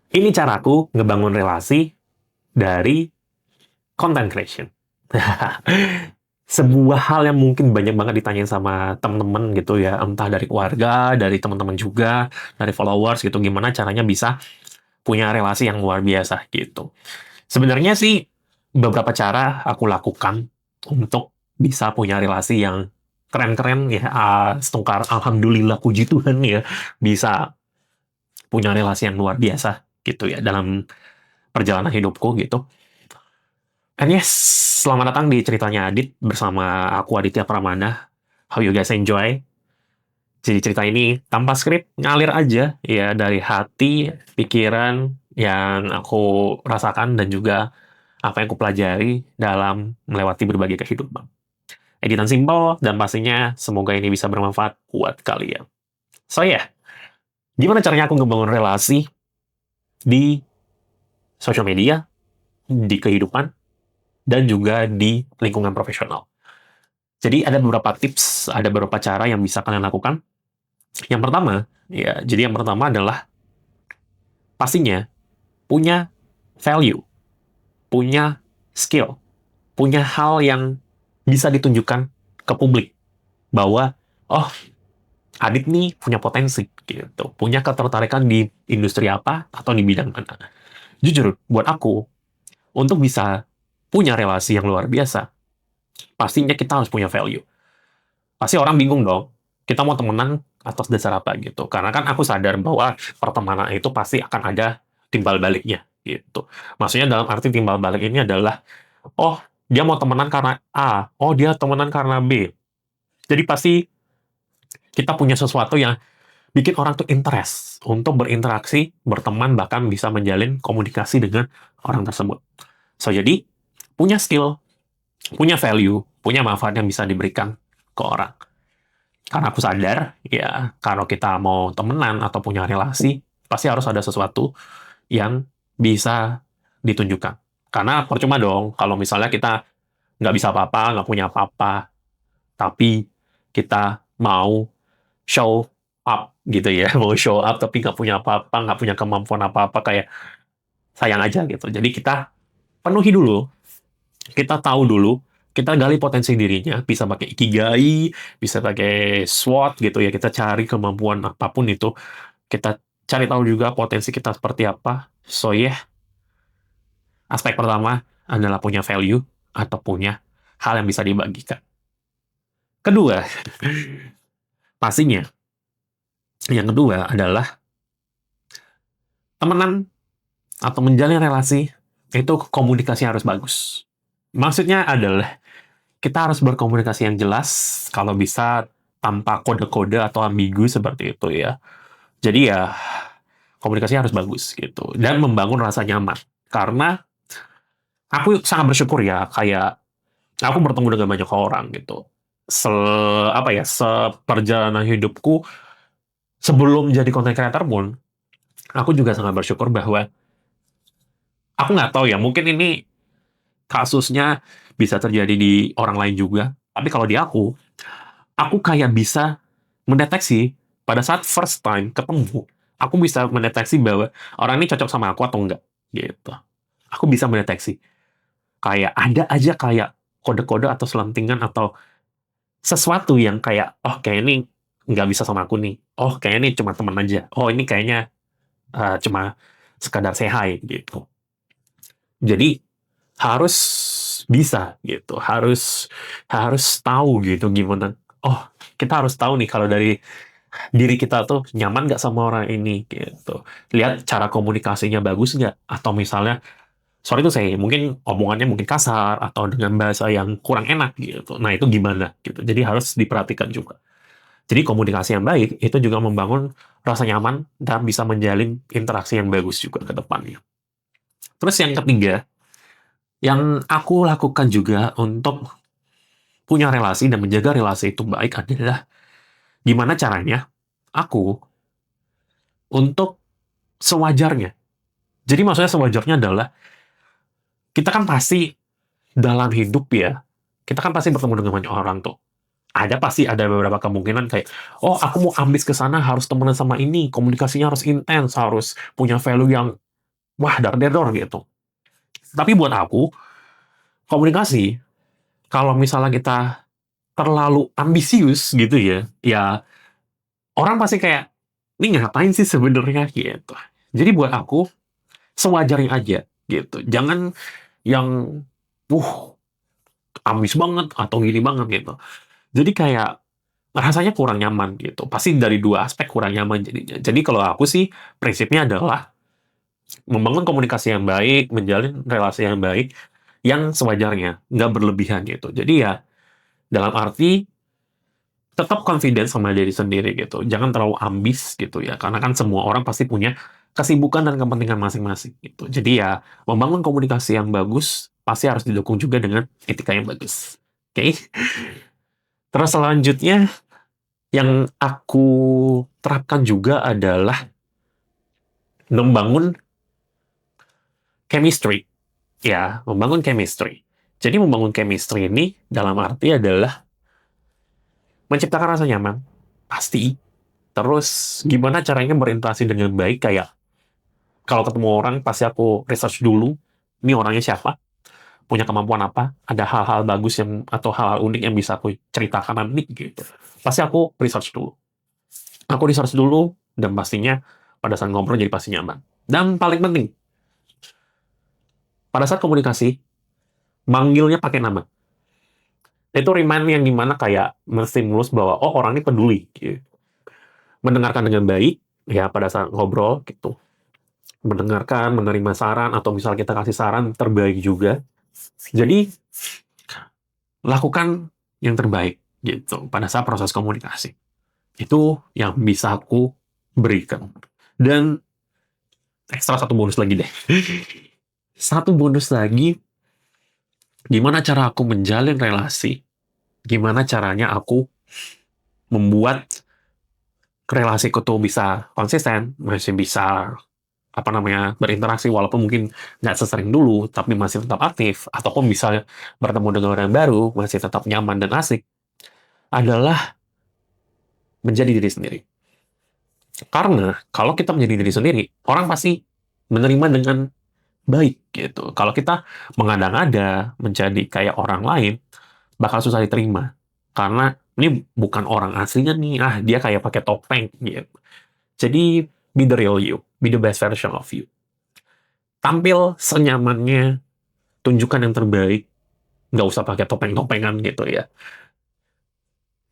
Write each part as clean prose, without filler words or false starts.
Ini caraku ngebangun relasi dari content creation. Sebuah hal yang mungkin banyak banget ditanyain sama temen-temen gitu ya, entah dari keluarga, dari teman-teman juga, dari followers gitu, gimana caranya bisa punya relasi yang luar biasa gitu. Sebenarnya sih beberapa cara aku lakukan untuk bisa punya relasi yang keren-keren ya, setengkar alhamdulillah puji Tuhan ya, bisa punya relasi yang luar biasa gitu ya dalam perjalanan hidupku gitu. And yes, selamat datang di ceritanya Adit bersama aku Aditya Pramana. How you guys enjoy? Jadi cerita ini tanpa skrip, ngalir aja ya dari hati, pikiran yang aku rasakan dan juga apa yang aku pelajari dalam melewati berbagai kehidupan. Editan simpel dan pastinya semoga ini bisa bermanfaat buat kalian. So yeah, gimana caranya aku ngebangun relasi di sosial media, di kehidupan, dan juga di lingkungan profesional. Jadi ada beberapa tips, ada beberapa cara yang bisa kalian lakukan. Yang pertama, ya, jadi yang pertama adalah pastinya punya value, punya skill, punya hal yang bisa ditunjukkan ke publik bahwa oh, Adit nih punya potensi gitu, punya ketertarikan di industri apa atau di bidang mana. Jujur, buat aku untuk bisa punya relasi yang luar biasa, pastinya kita harus punya value. Pasti orang bingung dong, kita mau temenan atas dasar apa gitu. Karena kan aku sadar bahwa pertemanan itu pasti akan ada timbal baliknya gitu. Maksudnya dalam arti timbal balik ini adalah, oh dia mau temenan karena A, oh dia temenan karena B. Jadi pasti kita punya sesuatu yang bikin orang tuh interest untuk berinteraksi, berteman, bahkan bisa menjalin komunikasi dengan orang tersebut. So, jadi punya skill, punya value, punya manfaat yang bisa diberikan ke orang. Karena aku sadar, ya, kalau kita mau temenan atau punya relasi, pasti harus ada sesuatu yang bisa ditunjukkan. Karena percuma dong, kalau misalnya kita nggak bisa apa-apa, nggak punya apa-apa, tapi kita mau show up gitu ya, mau show up tapi nggak punya apa-apa, nggak punya kemampuan apa-apa, kayak sayang aja gitu. Jadi kita penuhi dulu, kita tahu dulu, kita gali potensi dirinya, bisa pakai Ikigai, bisa pakai SWOT gitu ya, kita cari kemampuan apapun itu, kita cari tahu juga potensi kita seperti apa. So yeah, aspek pertama adalah punya value atau punya hal yang bisa dibagikan. Kedua, pastinya, yang kedua adalah temenan atau menjalin relasi itu komunikasi harus bagus. Maksudnya adalah kita harus berkomunikasi yang jelas, kalau bisa tanpa kode-kode atau ambigu seperti itu ya. Jadi ya, komunikasinya harus bagus gitu. Dan membangun rasa nyaman. Karena aku sangat bersyukur ya, kayak aku bertemu dengan banyak orang gitu. Seperjalanan hidupku, sebelum jadi content creator pun, aku juga sangat bersyukur bahwa, aku nggak tahu ya, mungkin ini kasusnya bisa terjadi di orang lain juga. Tapi kalau di aku kayak bisa mendeteksi pada saat first time ketemu, aku bisa mendeteksi bahwa orang ini cocok sama aku atau enggak, gitu. Aku bisa mendeteksi. Kayak ada aja kayak kode-kode atau selentingan atau sesuatu yang kayak, oh kayak ini nggak bisa sama aku nih. Oh kayak ini cuma teman aja. Oh ini kayaknya cuma sekadar say hi gitu. Jadi harus bisa gitu, harus harus tahu gitu gimana. Oh, kita harus tahu nih kalau dari diri kita tuh nyaman nggak sama orang ini gitu. Lihat cara komunikasinya bagus nggak, atau misalnya sorry tuh saya mungkin omongannya mungkin kasar atau dengan bahasa yang kurang enak gitu. Nah itu gimana gitu. Jadi harus diperhatikan juga. Jadi komunikasi yang baik itu juga membangun rasa nyaman dan bisa menjalin interaksi yang bagus juga ke depannya. Terus yang ketiga, yang aku lakukan juga untuk punya relasi dan menjaga relasi itu baik adalah gimana caranya aku untuk sewajarnya. Jadi maksudnya sewajarnya adalah kita kan pasti dalam hidup ya, kita kan pasti bertemu dengan banyak orang tuh. Pasti ada beberapa kemungkinan kayak, oh aku mau ambis ke sana harus temenan sama ini, komunikasinya harus intens, harus punya value yang wah dar-der-dor gitu. Tapi buat aku, komunikasi, kalau misalnya kita terlalu ambisius gitu ya, ya orang pasti kayak, "Ini ngapain sih sebenarnya?" Gitu. Jadi buat aku, sewajarnya aja gitu. Jangan yang, uh, ambis banget atau gini banget gitu. Jadi kayak rasanya kurang nyaman gitu. Pasti dari dua aspek kurang nyaman jadinya. Jadi kalau aku sih prinsipnya adalah membangun komunikasi yang baik, menjalin relasi yang baik, yang sewajarnya, nggak berlebihan gitu. Jadi ya dalam arti tetap confident sama diri sendiri gitu. Jangan terlalu ambis gitu ya. Karena kan semua orang pasti punya kesibukan dan kepentingan masing-masing gitu. Jadi ya membangun komunikasi yang bagus pasti harus didukung juga dengan etika yang bagus. Oke. Terus selanjutnya yang aku terapkan juga adalah membangun chemistry. Ya, membangun chemistry. Jadi membangun chemistry ini dalam arti adalah menciptakan rasa nyaman, pasti. Terus gimana caranya berinteraksi dengan baik, kayak kalau ketemu orang pasti aku research dulu, ini orangnya siapa, punya kemampuan apa, ada hal-hal bagus yang atau hal-hal unik yang bisa aku ceritakan nanti gitu. Pasti aku research dulu. Aku research dulu dan pastinya pada saat ngobrol jadi pasti nyaman. Dan paling penting, pada saat komunikasi, manggilnya pakai nama. Itu remind yang dimana kayak menstimulus bahwa, oh orang ini peduli. Gitu. Mendengarkan dengan baik, ya pada saat ngobrol gitu. Mendengarkan, menerima saran, atau misal kita kasih saran terbaik juga. Jadi, lakukan yang terbaik gitu pada saat proses komunikasi. Itu yang bisa aku berikan. Dan ekstra satu bonus lagi deh. Satu bonus lagi, gimana cara aku menjalin relasi, gimana caranya aku membuat relasiku tuh bisa konsisten, masih bisa berinteraksi walaupun mungkin nggak sesering dulu, tapi masih tetap aktif, ataupun bisa bertemu dengan orang baru, masih tetap nyaman dan asik, adalah menjadi diri sendiri. Karena kalau kita menjadi diri sendiri, orang pasti menerima dengan baik gitu. Kalau kita mengada-ngada, menjadi kayak orang lain, bakal susah diterima. Karena ini bukan orang aslinya nih, dia kayak pakai topeng gitu. Jadi, be the real you, be the best version of you. Tampil senyamannya, tunjukkan yang terbaik, nggak usah pakai topeng-topengan gitu ya.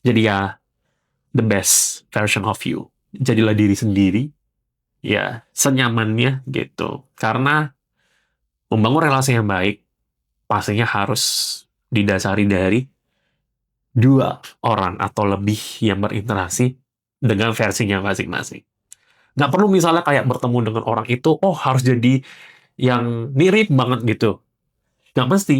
Jadi ya, the best version of you. Jadilah diri sendiri, ya, senyamannya gitu. Karena membangun relasi yang baik, pastinya harus didasari dari dua orang atau lebih yang berinteraksi dengan versinya masing-masing. Nggak perlu misalnya kayak bertemu dengan orang itu, oh harus jadi yang mirip banget gitu. Nggak mesti.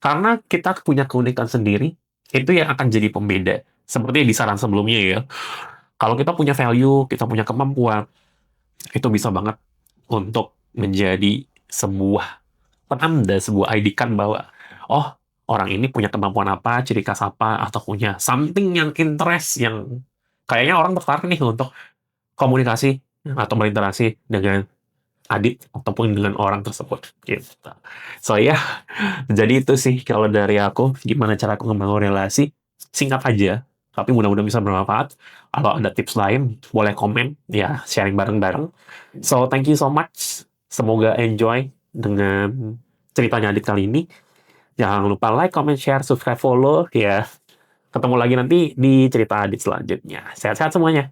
Karena kita punya keunikan sendiri, itu yang akan jadi pembeda. Seperti di saran sebelumnya ya. Kalau kita punya value, kita punya kemampuan, itu bisa banget untuk menjadi sebuah penanda, sebuah ID kan bahwa, oh, orang ini punya kemampuan apa, ciri khas apa, atau punya something yang interest, yang kayaknya orang tertarik nih untuk komunikasi atau berinteraksi dengan Adit ataupun dengan orang tersebut gitu. So ya, jadi itu sih kalau dari aku, gimana cara aku membangun relasi. Singkat aja, tapi mudah-mudahan bisa bermanfaat. Kalau ada tips lain, boleh komen, ya sharing bareng-bareng. So, thank you so much. Semoga enjoy dengan ceritanya Adit kali ini. Jangan lupa like, comment, share, subscribe, follow, ya. Ketemu lagi nanti di cerita Adit selanjutnya. Sehat-sehat semuanya.